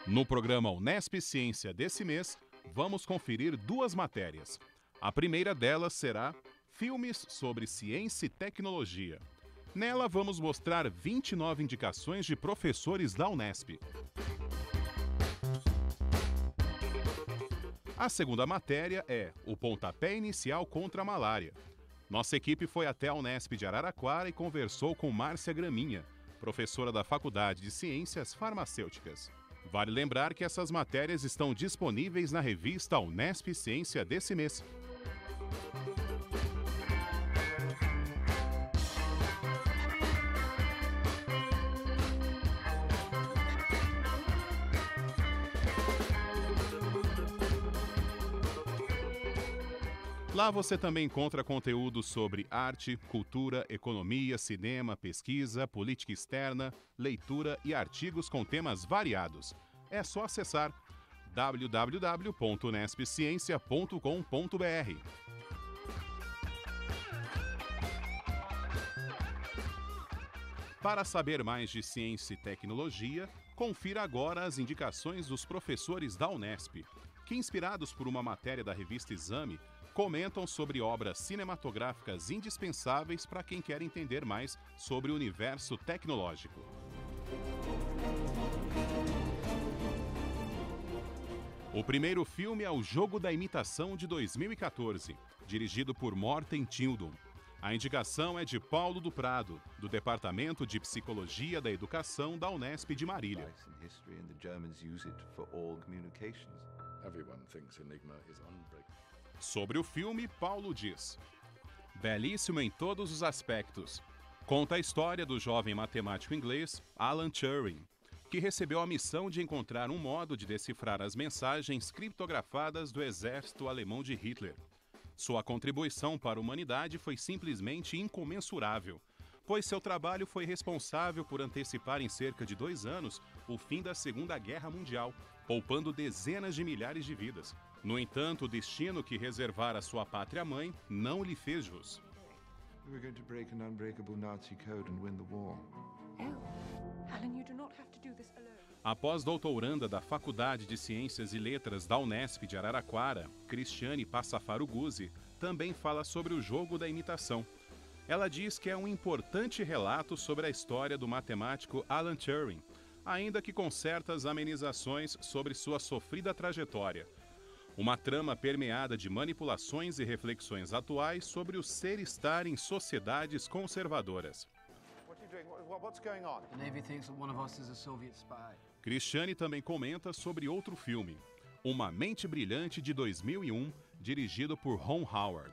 No programa Unesp Ciência desse mês, vamos conferir duas matérias. A primeira delas será Filmes sobre Ciência e Tecnologia. Nela vamos mostrar 29 indicações de professores da Unesp. A segunda matéria é o pontapé inicial contra a malária. Nossa equipe foi até a Unesp de Araraquara e conversou com Márcia Graminha, professora da Faculdade de Ciências Farmacêuticas. Vale lembrar que essas matérias estão disponíveis na revista Unesp Ciência desse mês. Lá você também encontra conteúdo sobre arte, cultura, economia, cinema, pesquisa, política externa, leitura e artigos com temas variados. É só acessar www.unespciencia.com.br. Para saber mais de ciência e tecnologia, confira agora as indicações dos professores da Unesp, que, inspirados por uma matéria da revista Exame, comentam sobre obras cinematográficas indispensáveis para quem quer entender mais sobre o universo tecnológico. O primeiro filme é O Jogo da Imitação, de 2014, dirigido por Morten Tildum. A indicação é de Paulo do Prado, do Departamento de Psicologia da Educação da Unesp de Marília. Sobre o filme, Paulo diz: belíssimo em todos os aspectos. Conta a história do jovem matemático inglês Alan Turing, que recebeu a missão de encontrar um modo de decifrar as mensagens criptografadas do exército alemão de Hitler. Sua contribuição para a humanidade foi simplesmente incomensurável, pois seu trabalho foi responsável por antecipar em cerca de 2 anos o fim da Segunda Guerra Mundial, poupando dezenas de milhares de vidas. No entanto, o destino que reservara à sua pátria-mãe não lhe fez jus. Após doutoranda da Faculdade de Ciências e Letras da Unesp de Araraquara, Cristiane Passafaro Guzzi também fala sobre o jogo da imitação. Ela diz que é um importante relato sobre a história do matemático Alan Turing, ainda que com certas amenizações sobre sua sofrida trajetória. Uma trama permeada de manipulações e reflexões atuais sobre o ser e estar em sociedades conservadoras. Cristiane também comenta sobre outro filme, Uma Mente Brilhante, de 2001, dirigido por Ron Howard.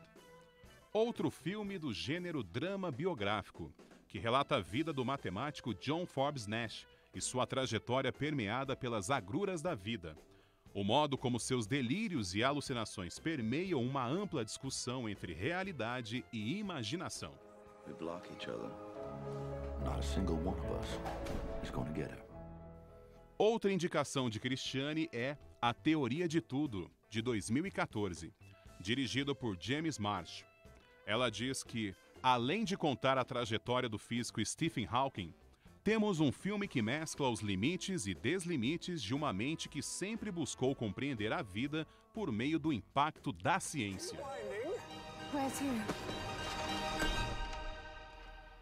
Outro filme do gênero drama biográfico, que relata a vida do matemático John Forbes Nash e sua trajetória permeada pelas agruras da vida. O modo como seus delírios e alucinações permeiam uma ampla discussão entre realidade e imaginação. Outra indicação de Cristiane é A Teoria de Tudo, de 2014, dirigido por James Marsh. Ela diz que, além de contar a trajetória do físico Stephen Hawking, temos um filme que mescla os limites e deslimites de uma mente que sempre buscou compreender a vida por meio do impacto da ciência.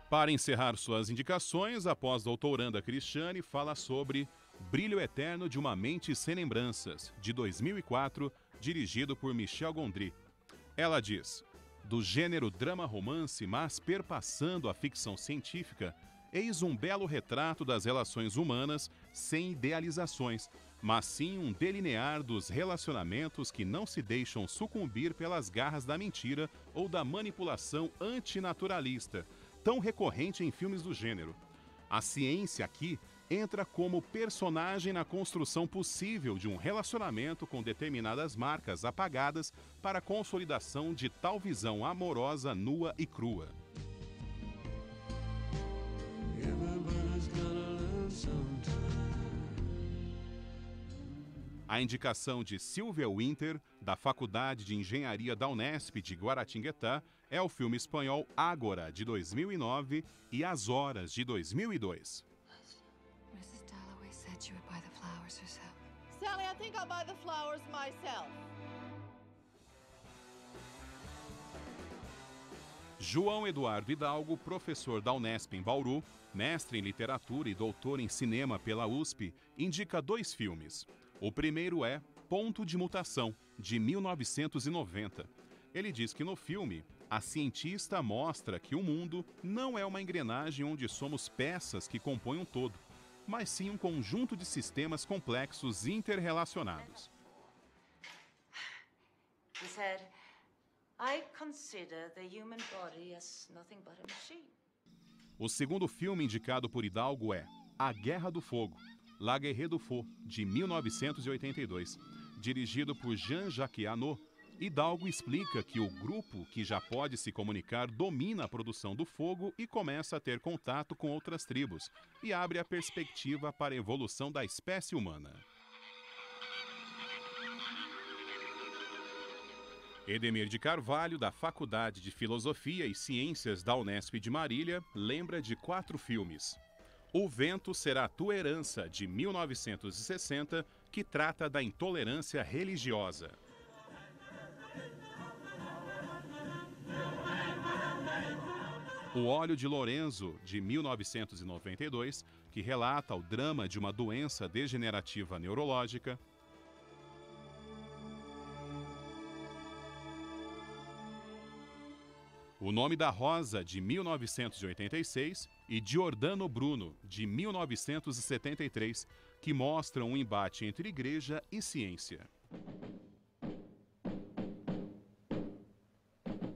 Para encerrar suas indicações, a pós-doutoranda Cristiane fala sobre Brilho Eterno de uma Mente Sem Lembranças, de 2004, dirigido por Michel Gondry. Ela diz: do gênero drama-romance, mas perpassando a ficção científica, eis um belo retrato das relações humanas sem idealizações, mas sim um delinear dos relacionamentos que não se deixam sucumbir pelas garras da mentira ou da manipulação antinaturalista, tão recorrente em filmes do gênero. A ciência aqui entra como personagem na construção possível de um relacionamento com determinadas marcas apagadas para a consolidação de tal visão amorosa, nua e crua. A indicação de Silvia Winter, da Faculdade de Engenharia da Unesp de Guaratinguetá, é o filme espanhol Ágora, de 2009, e As Horas, de 2002. Mrs. Dalloway said bet you would buy the flowers herself. Sally, I think I'll buy the flowers myself. João Eduardo Hidalgo, professor da Unesp em Bauru, mestre em literatura e doutor em cinema pela USP, indica 2 filmes. O primeiro é Ponto de Mutação, de 1990. Ele diz que no filme, a cientista mostra que o mundo não é uma engrenagem onde somos peças que compõem um todo, mas sim um conjunto de sistemas complexos interrelacionados. He said, I consider the human body as nothing but a machine. O segundo filme indicado por Hidalgo é A Guerra do Fogo, La Guerre du Feu, de 1982. Dirigido por Jean-Jacques Annaud, Hidalgo explica que o grupo que já pode se comunicar domina a produção do fogo e começa a ter contato com outras tribos, e abre a perspectiva para a evolução da espécie humana. Edemir de Carvalho, da Faculdade de Filosofia e Ciências da Unesp de Marília, lembra de 4 filmes. O Vento Será Tua Herança, de 1960, que trata da intolerância religiosa. O Óleo de Lorenzo, de 1992, que relata o drama de uma doença degenerativa neurológica. O Nome da Rosa, de 1986, e Giordano Bruno, de 1973, que mostram um embate entre igreja e ciência.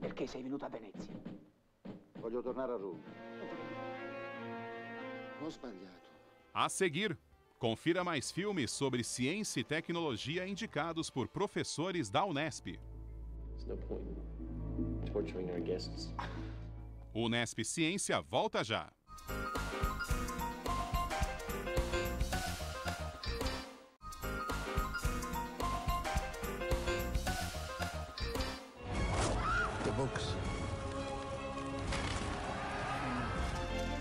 Perché sei venuto a Venezia? Voglio tornare a Roma. Ho sbagliato. A seguir, confira mais filmes sobre ciência e tecnologia indicados por professores da Unesp. There's no point in torturing our guests. Unesp Ciência volta já. The books.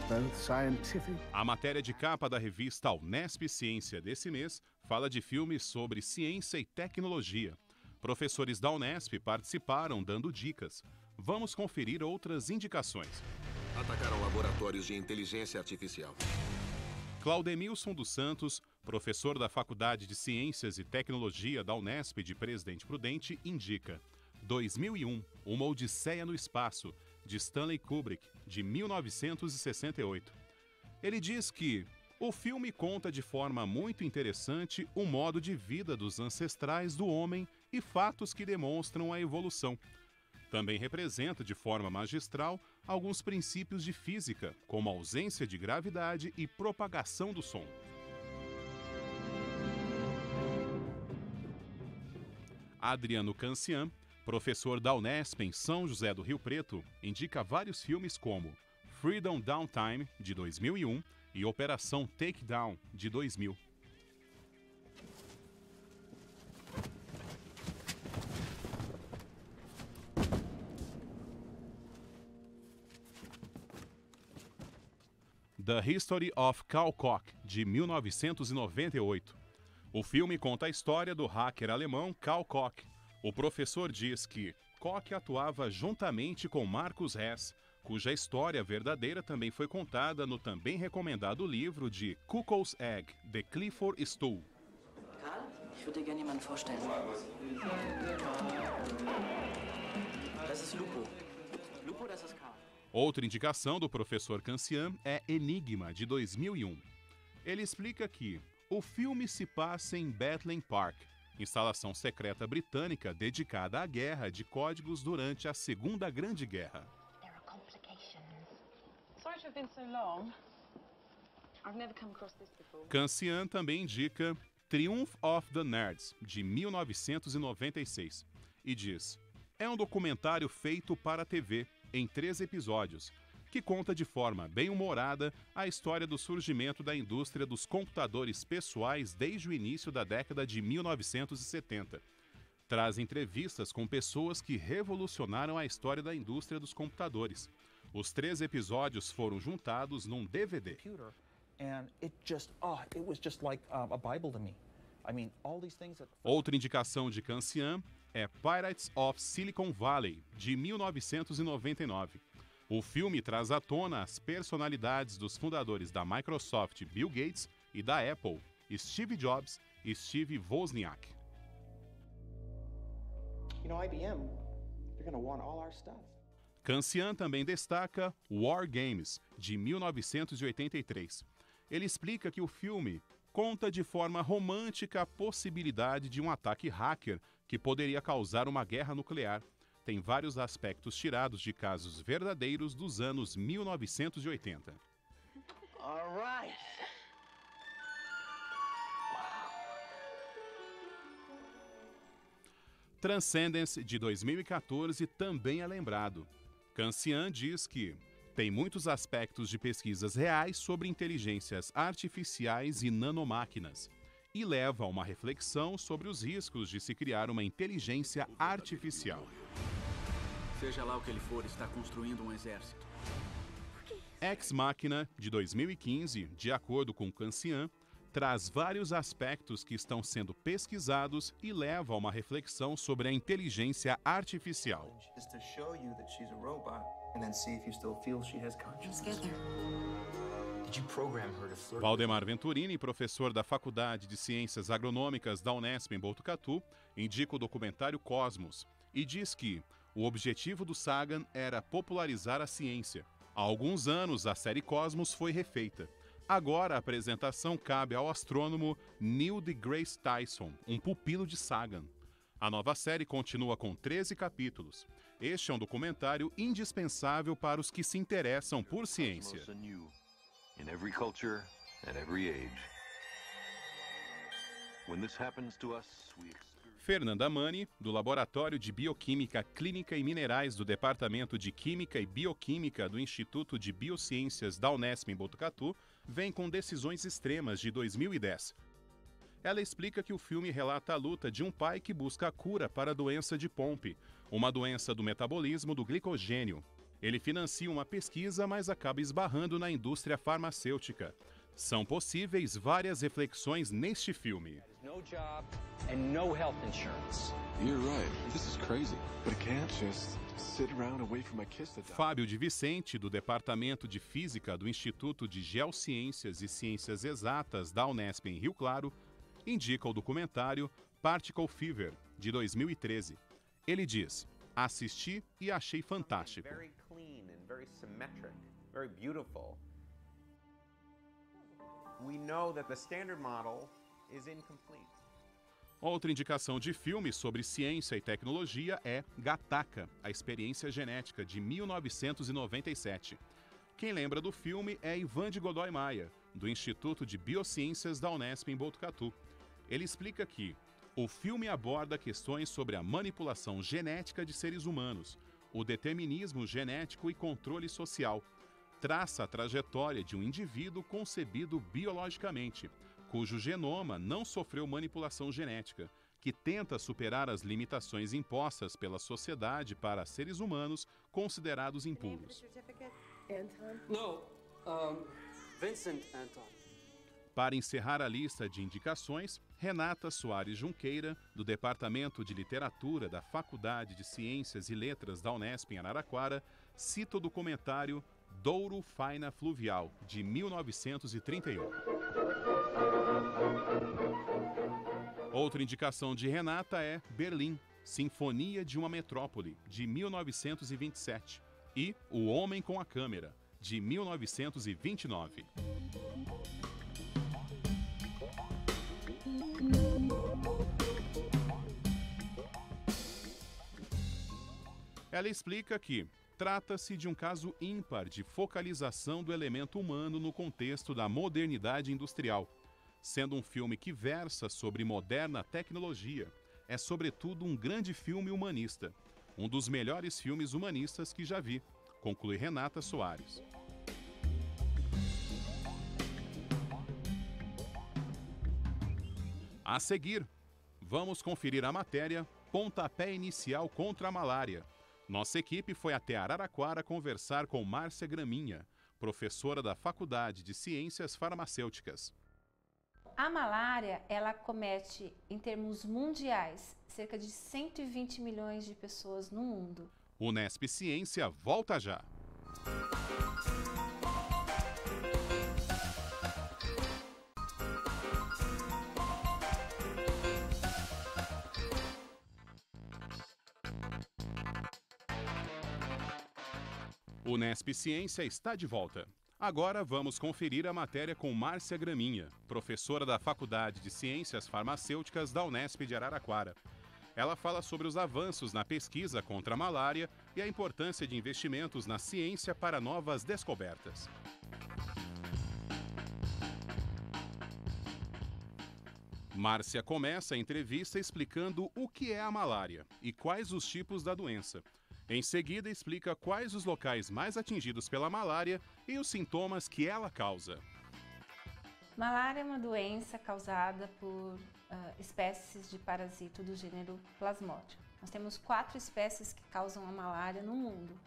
Both scientific. A matéria de capa da revista Unesp Ciência desse mês fala de filmes sobre ciência e tecnologia. Professores da Unesp participaram dando dicas. Vamos conferir outras indicações. Atacaram laboratórios de inteligência artificial. Claudemilson dos Santos, professor da Faculdade de Ciências e Tecnologia da Unesp de Presidente Prudente, indica 2001, Uma Odisseia no Espaço, de Stanley Kubrick, de 1968. Ele diz que o filme conta de forma muito interessante o modo de vida dos ancestrais do homem e fatos que demonstram a evolução. Também representa de forma magistral alguns princípios de física, como a ausência de gravidade e propagação do som. Adriano Cancian, professor da Unesp em São José do Rio Preto, indica vários filmes como Freedom Downtime, de 2001, e Operação Takedown, de 2000. The History of Karl Koch, de 1998. O filme conta a história do hacker alemão Karl Koch. O professor diz que Koch atuava juntamente com Marcus Hess, cuja história verdadeira também foi contada no também recomendado livro de Cuckoo's Egg, de Clifford Stoll. Karl, ich würde dir gerne jemanden vorstellen. Das ist Lupo. Lupo, das ist Karl. Outra indicação do professor Cancian é Enigma, de 2001. Ele explica que o filme se passa em Bletchley Park, instalação secreta britânica dedicada à guerra de códigos durante a Segunda Grande Guerra. There are complications. Sorry to have been so long. I've never come across this before. Cancian também indica Triumph of the Nerds, de 1996, e diz: é um documentário feito para a TV, em 3 episódios, que conta de forma bem-humorada a história do surgimento da indústria dos computadores pessoais desde o início da década de 1970. Traz entrevistas com pessoas que revolucionaram a história da indústria dos computadores. Os 3 episódios foram juntados num DVD. and it was just like a Bible to me. I mean, all these things that... Outra indicação de Cancian é Pirates of Silicon Valley, de 1999. O filme traz à tona as personalidades dos fundadores da Microsoft, Bill Gates, e da Apple, Steve Jobs e Steve Wozniak. You know, IBM, they're going to want all our stuff. Cancian também destaca War Games, de 1983. Ele explica que o filme conta de forma romântica a possibilidade de um ataque hacker que poderia causar uma guerra nuclear. Tem vários aspectos tirados de casos verdadeiros dos anos 1980. All right. Transcendence, de 2014, também é lembrado. Cancian diz que tem muitos aspectos de pesquisas reais sobre inteligências artificiais e nanomáquinas e leva a uma reflexão sobre os riscos de se criar uma inteligência artificial. Seja lá o que ele for, está construindo um exército. Ex Machina, de 2015, de acordo com Cancian, traz vários aspectos que estão sendo pesquisados e leva a uma reflexão sobre a inteligência artificial. Valdemar Venturini, professor da Faculdade de Ciências Agronômicas da Unesp em Botucatu, indica o documentário Cosmos e diz que o objetivo do Sagan era popularizar a ciência. Há alguns anos, a série Cosmos foi refeita. Agora, a apresentação cabe ao astrônomo Neil deGrasse Tyson, um pupilo de Sagan. A nova série continua com 13 capítulos. Este é um documentário indispensável para os que se interessam por ciência. Fernanda Mani, do Laboratório de Bioquímica Clínica e Minerais do Departamento de Química e Bioquímica do Instituto de Biociências da Unesp em Botucatu, vem com Decisões Extremas, de 2010. Ela explica que o filme relata a luta de um pai que busca a cura para a doença de Pompe, uma doença do metabolismo do glicogênio. Ele financia uma pesquisa, mas acaba esbarrando na indústria farmacêutica. São possíveis várias reflexões neste filme. No job and no health insurance. You're right. This is crazy. But I can't just sit around and wait for my kids to die. Fábio de Vicente, do Departamento de Física do Instituto de Geociências e Ciências Exatas da Unesp em Rio Claro, indica o documentário Particle Fever, de 2013. Ele diz: assisti e achei fantástico. Very clean and very symmetric, very beautiful. We know that the standard model is incomplete. Outra indicação de filme sobre ciência e tecnologia é Gattaca, a experiência genética, de 1997. Quem lembra do filme é Ivan de Godoy Maia, do Instituto de Biociências da Unesp em Botucatu. Ele explica que o filme aborda questões sobre a manipulação genética de seres humanos, o determinismo genético e controle social. Traça a trajetória de um indivíduo concebido biologicamente, cujo genoma não sofreu manipulação genética, que tenta superar as limitações impostas pela sociedade para seres humanos considerados impuros. No, Vincent Anton. Para encerrar a lista de indicações, Renata Soares Junqueira, do Departamento de Literatura da Faculdade de Ciências e Letras da Unesp em Araraquara, cita o documentário Douro Faina Fluvial, de 1931. Outra indicação de Renata é Berlim, Sinfonia de uma Metrópole, de 1927, e O Homem com a Câmera, de 1929. Ela explica que trata-se de um caso ímpar de focalização do elemento humano no contexto da modernidade industrial. Sendo um filme que versa sobre moderna tecnologia, é sobretudo um grande filme humanista. Um dos melhores filmes humanistas que já vi, conclui Renata Soares. A seguir, vamos conferir a matéria Pontapé Inicial contra a Malária. Nossa equipe foi até Araraquara conversar com Márcia Graminha, professora da Faculdade de Ciências Farmacêuticas. A malária, ela comete, em termos mundiais, cerca de 120 milhões de pessoas no mundo. Unesp Ciência volta já. Unesp Ciência está de volta. Agora vamos conferir a matéria com Márcia Graminha, professora da Faculdade de Ciências Farmacêuticas da Unesp de Araraquara. Ela fala sobre os avanços na pesquisa contra a malária e a importância de investimentos na ciência para novas descobertas. Márcia começa a entrevista explicando o que é a malária e quais os tipos da doença. Em seguida, explica quais os locais mais atingidos pela malária e os sintomas que ela causa. Malária é uma doença causada por espécies de parasito do gênero Plasmodium. Nós temos 4 espécies que causam a malária no mundo: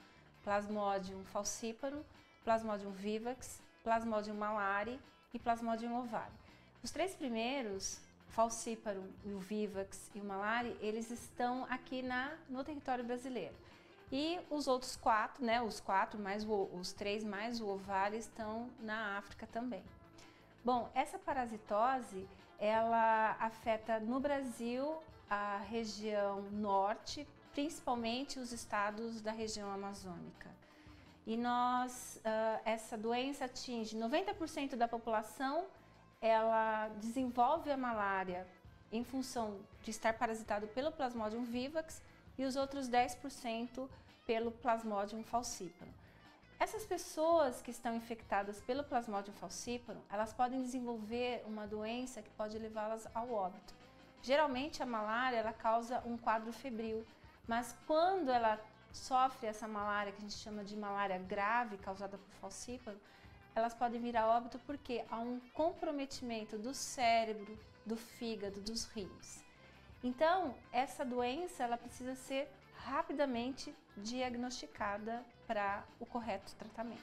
Plasmodium falciparum, Plasmodium vivax, Plasmodium malariae e Plasmodium ovale. Os 3 primeiros, falciparum, o vivax e o malariae, eles estão aqui no território brasileiro. E os outros 4, os 3 mais o ovale, estão na África também. Bom, essa parasitose, ela afeta no Brasil a região norte, principalmente os estados da região amazônica. E essa doença atinge 90% da população, ela desenvolve a malária em função de estar parasitado pelo Plasmodium vivax e os outros 10% pelo Plasmodium falciparum. Essas pessoas que estão infectadas pelo Plasmodium falciparum, elas podem desenvolver uma doença que pode levá-las ao óbito. Geralmente a malária, ela causa um quadro febril, mas quando ela sofre essa malária, que a gente chama de malária grave, causada por falciparum, elas podem vir a óbito porque há um comprometimento do cérebro, do fígado, dos rins. Então, essa doença, ela precisa ser rapidamente diagnosticada para o correto tratamento.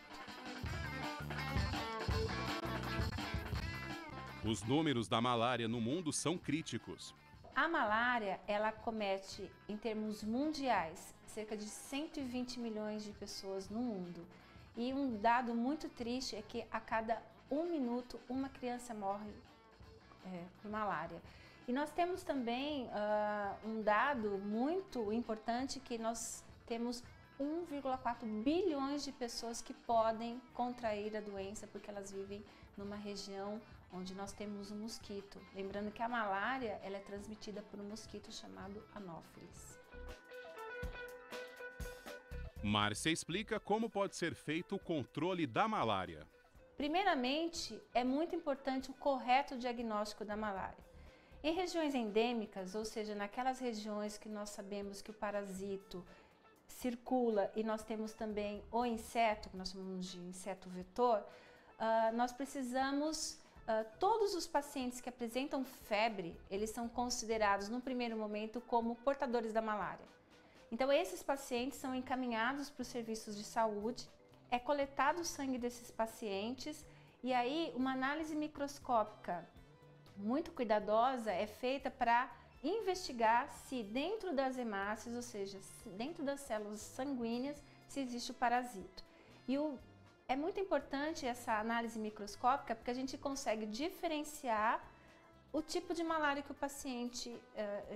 Os números da malária no mundo são críticos. A malária, ela comete, em termos mundiais, cerca de 120 milhões de pessoas no mundo. E um dado muito triste é que a cada 1 minuto uma criança morre por malária. E nós temos também um dado muito importante, que nós temos 1,4 bilhões de pessoas que podem contrair a doença porque elas vivem numa região onde nós temos um mosquito. Lembrando que a malária, ela é transmitida por um mosquito chamado Anófelis. Márcia explica como pode ser feito o controle da malária. Primeiramente, é muito importante o correto diagnóstico da malária. Em regiões endêmicas, ou seja, naquelas regiões que nós sabemos que o parasito circula e nós temos também o inseto, que nós chamamos de inseto vetor, nós precisamos, todos os pacientes que apresentam febre, eles são considerados no primeiro momento como portadores da malária. Então esses pacientes são encaminhados para os serviços de saúde, é coletado o sangue desses pacientes e aí uma análise microscópica muito cuidadosa é feita para investigar se dentro das hemácias, ou seja, dentro das células sanguíneas, se existe o parasito. E é muito importante essa análise microscópica porque a gente consegue diferenciar o tipo de malária que o paciente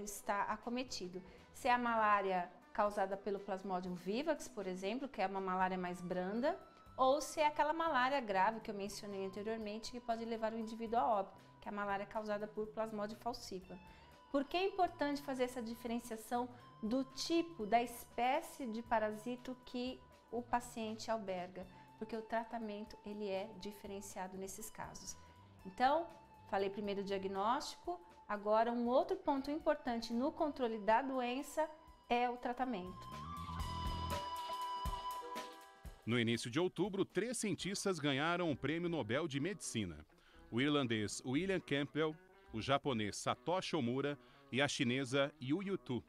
está acometido. Se é a malária causada pelo Plasmodium vivax, por exemplo, que é uma malária mais branda, ou se é aquela malária grave que eu mencionei anteriormente, que pode levar o indivíduo a óbito, que é a malária causada por Plasmodium falciparum. Por que é importante fazer essa diferenciação do tipo, da espécie de parasito que o paciente alberga? Porque o tratamento, ele é diferenciado nesses casos. Então, falei primeiro o diagnóstico, agora um outro ponto importante no controle da doença é o tratamento. No início de outubro, 3 cientistas ganharam o Prêmio Nobel de Medicina. O irlandês William Campbell, o japonês Satoshi Omura e a chinesa Yu Yutu.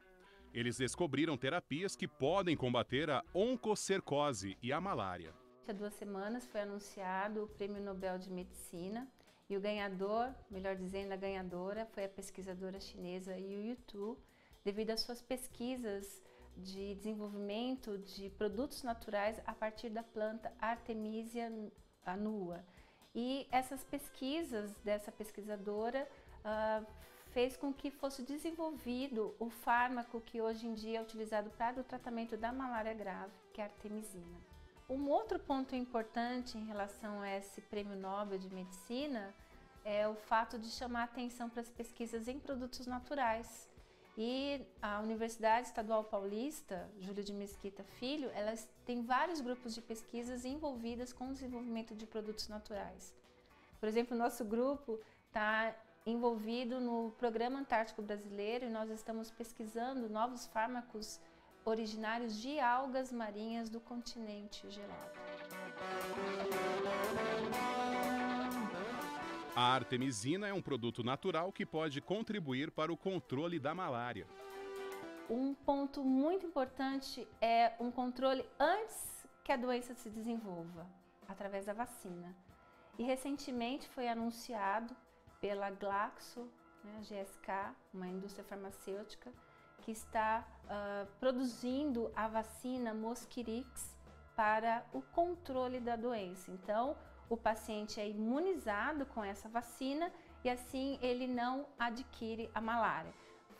Eles descobriram terapias que podem combater a oncocercose e a malária. Há 2 semanas foi anunciado o Prêmio Nobel de Medicina e o ganhador, melhor dizendo, a ganhadora, foi a pesquisadora chinesa Yu Tu, devido às suas pesquisas de desenvolvimento de produtos naturais a partir da planta Artemisia annua. E essas pesquisas dessa pesquisadora fez com que fosse desenvolvido o fármaco que hoje em dia é utilizado para o tratamento da malária grave, que é a artemisina. Um outro ponto importante em relação a esse Prêmio Nobel de Medicina é o fato de chamar a atenção para as pesquisas em produtos naturais. E a Universidade Estadual Paulista, Júlio de Mesquita Filho, elas têm vários grupos de pesquisas envolvidas com o desenvolvimento de produtos naturais. Por exemplo, o nosso grupo está envolvido no Programa Antártico Brasileiro e nós estamos pesquisando novos fármacos originários de algas marinhas do continente gelado. A artemisina é um produto natural que pode contribuir para o controle da malária. Um ponto muito importante é um controle antes que a doença se desenvolva, através da vacina. E recentemente foi anunciado pela Glaxo, a GSK, uma indústria farmacêutica, que está produzindo a vacina Mosquirix para o controle da doença. Então, o paciente é imunizado com essa vacina e assim ele não adquire a malária.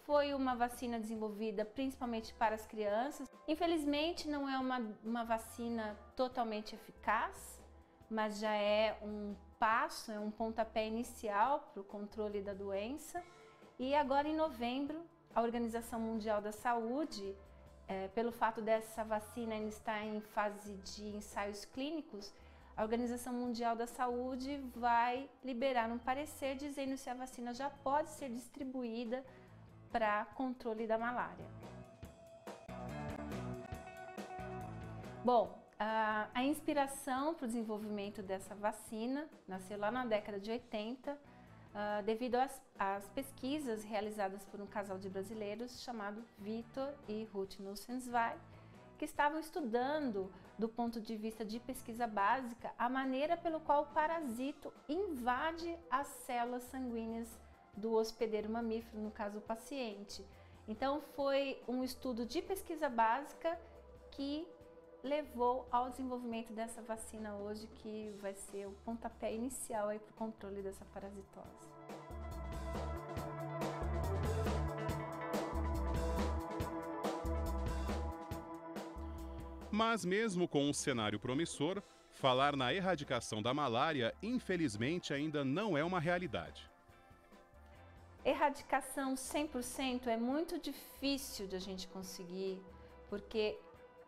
Foi uma vacina desenvolvida principalmente para as crianças. Infelizmente, não é uma vacina totalmente eficaz, mas já é um passo, é um pontapé inicial para o controle da doença. E agora, em novembro, a Organização Mundial da Saúde, pelo fato dessa vacina ainda estar em fase de ensaios clínicos, a Organização Mundial da Saúde vai liberar um parecer dizendo se a vacina já pode ser distribuída para controle da malária. Bom, a inspiração para o desenvolvimento dessa vacina nasceu lá na década de 80, devido às pesquisas realizadas por um casal de brasileiros chamado Vitor e Ruth Nussensweig, que estavam estudando, do ponto de vista de pesquisa básica, a maneira pelo qual o parasito invade as células sanguíneas do hospedeiro mamífero, no caso o paciente. Então foi um estudo de pesquisa básica que levou ao desenvolvimento dessa vacina hoje, que vai ser o pontapé inicial para o controle dessa parasitose. Mas mesmo com um cenário promissor, falar na erradicação da malária, infelizmente, ainda não é uma realidade. Erradicação 100% é muito difícil de a gente conseguir, porque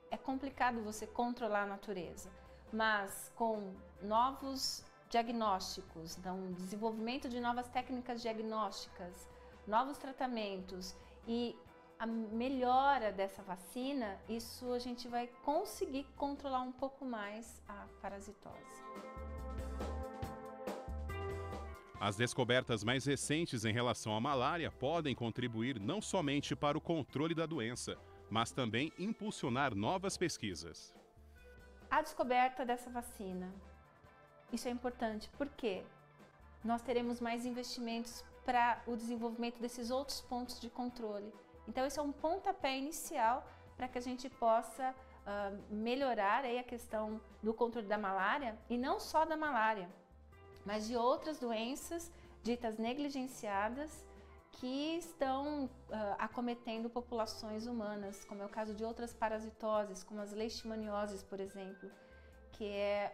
é complicado você controlar a natureza. Mas com novos diagnósticos, então, desenvolvimento de novas técnicas diagnósticas, novos tratamentos e a melhora dessa vacina, isso a gente vai conseguir controlar um pouco mais a parasitose. As descobertas mais recentes em relação à malária podem contribuir não somente para o controle da doença, mas também impulsionar novas pesquisas. A descoberta dessa vacina, isso é importante porque nós teremos mais investimentos para o desenvolvimento desses outros pontos de controle. Então, esse é um pontapé inicial para que a gente possa melhorar aí a questão do controle da malária, e não só da malária, mas de outras doenças ditas negligenciadas que estão acometendo populações humanas, como é o caso de outras parasitoses, como as leishmanioses, por exemplo, que é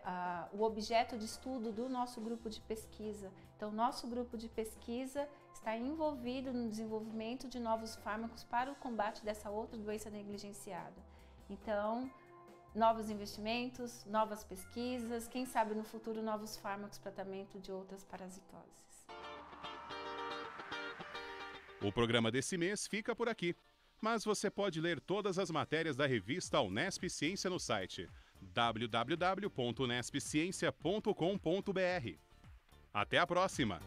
o objeto de estudo do nosso grupo de pesquisa. Então, nosso grupo de pesquisa está envolvido no desenvolvimento de novos fármacos para o combate dessa outra doença negligenciada. Então, novos investimentos, novas pesquisas, quem sabe no futuro novos fármacos para tratamento de outras parasitoses. O programa desse mês fica por aqui, mas você pode ler todas as matérias da revista Unesp Ciência no site www.unespciencia.com.br. Até a próxima!